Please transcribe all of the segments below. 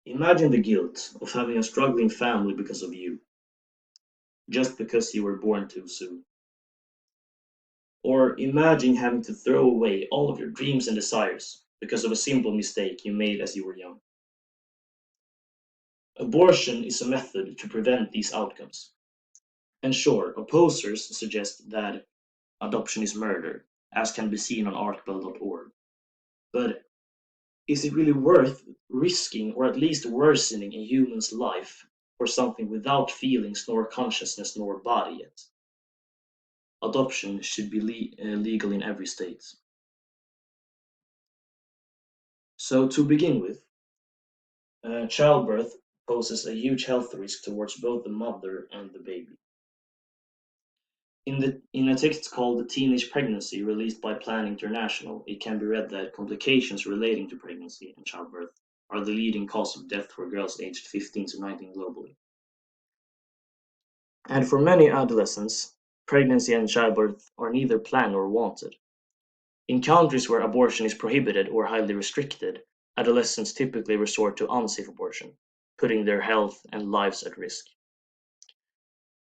Imagine the guilt of having a struggling family because of you, just because you were born too soon. Or imagine having to throw away all of your dreams and desires because of a simple mistake you made as you were young. Abortion is a method to prevent these outcomes. And sure, opposers suggest that adoption is murder, as can be seen on artbell.org. But is it really worth risking or at least worsening a human's life for something without feelings nor consciousness nor body yet? Adoption should be legal in every state. So to begin with, childbirth poses a huge health risk towards both the mother and the baby. In a text called Teenage Pregnancy released by Plan International, it can be read that complications relating to pregnancy and childbirth are the leading cause of death for girls aged 15 to 19 globally. And for many adolescents, pregnancy and childbirth are neither planned nor wanted. In countries where abortion is prohibited or highly restricted, adolescents typically resort to unsafe abortion, putting their health and lives at risk.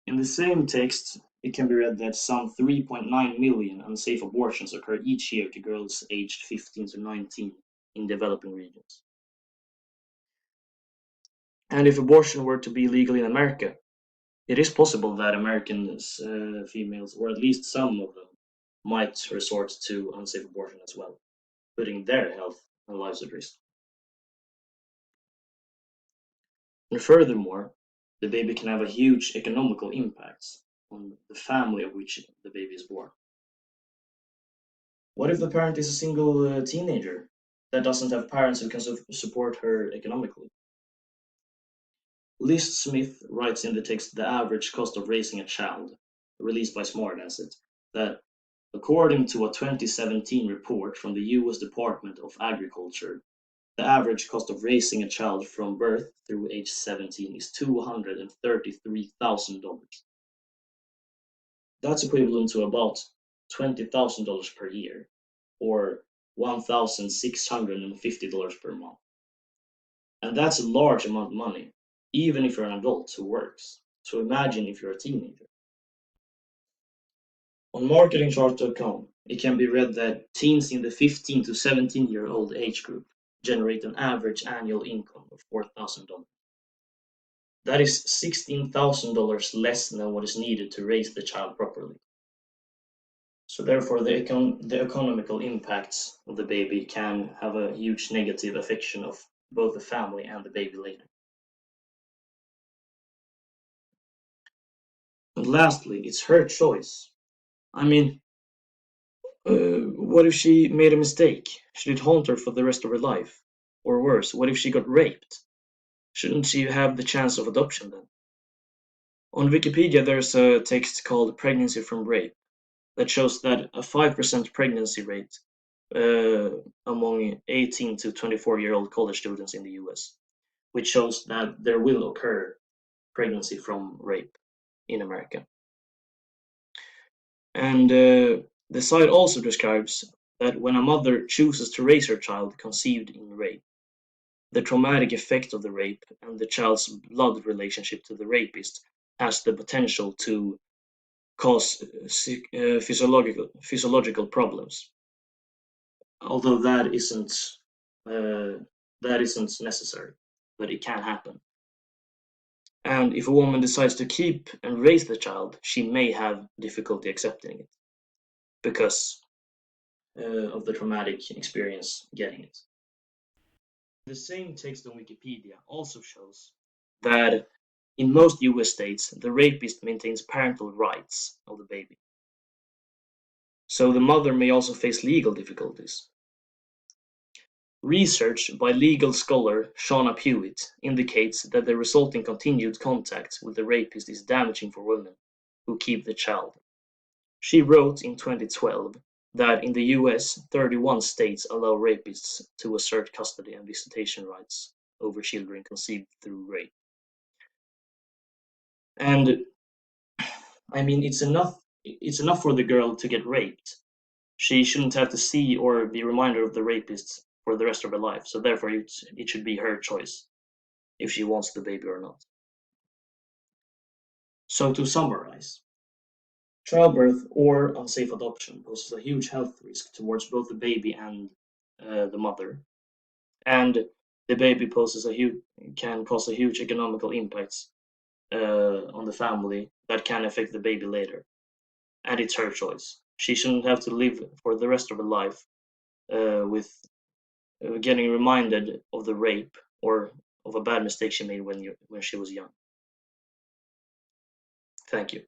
In the same text, it can be read that some 3.9 million unsafe abortions occur each year to girls aged 15 to 19 in developing regions. And if abortion were to be legal in America, it is possible that American females, or at least some of them, might resort to unsafe abortion as well, putting their health and lives at risk. And furthermore, the baby can have a huge economical impact on the family of which the baby is born. What if the parent is a single teenager that doesn't have parents who can support her economically? Liz Smith writes in the text The Average Cost of Raising a Child, released by SmartAsset, that according to a 2017 report from the US Department of Agriculture, the average cost of raising a child from birth through age 17 is $233,000. That's equivalent to about $20,000 per year, or $1,650 per month. And that's a large amount of money, even if you're an adult who works. So imagine if you're a teenager. On marketingchart.com, it can be read that teens in the 15 to 17-year-old age group generate an average annual income of $4,000. That is $16,000 less than what is needed to raise the child properly. So therefore, the economical impacts of the baby can have a huge negative affection of both the family and the baby later. And lastly, it's her choice. I mean, what if she made a mistake? Should it haunt her for the rest of her life? Or worse, what if she got raped? Shouldn't she have the chance of adoption then? On Wikipedia, there's a text called Pregnancy from Rape that shows that a 5% pregnancy rate among 18 to 24-year-old college students in the US, which shows that there will occur pregnancy from rape in America. And the site also describes that when a mother chooses to raise her child conceived in rape, the traumatic effect of the rape and the child's blood relationship to the rapist has the potential to cause physiological problems. Although that isn't necessary, but it can happen. And if a woman decides to keep and raise the child, she may have difficulty accepting it because of the traumatic experience getting it. The same text on Wikipedia also shows that in most US states, the rapist maintains parental rights of the baby. So the mother may also face legal difficulties. Research by legal scholar Shauna Pewitt indicates that the resulting continued contact with the rapist is damaging for women who keep the child. She wrote in 2012 that in the US, 31 states allow rapists to assert custody and visitation rights over children conceived through rape. And I mean, it's enough for the girl to get raped. She shouldn't have to see or be reminded of the rapist for the rest of her life. So therefore, it should be her choice. if she wants the baby or not. So to summarize, childbirth or unsafe adoption poses a huge health risk towards both the baby and the mother, and the baby can cause a huge economical impacts on the family that can affect the baby later. And it's her choice. She shouldn't have to live for the rest of her life with getting reminded of the rape or of a bad mistake she made when she was young. Thank you.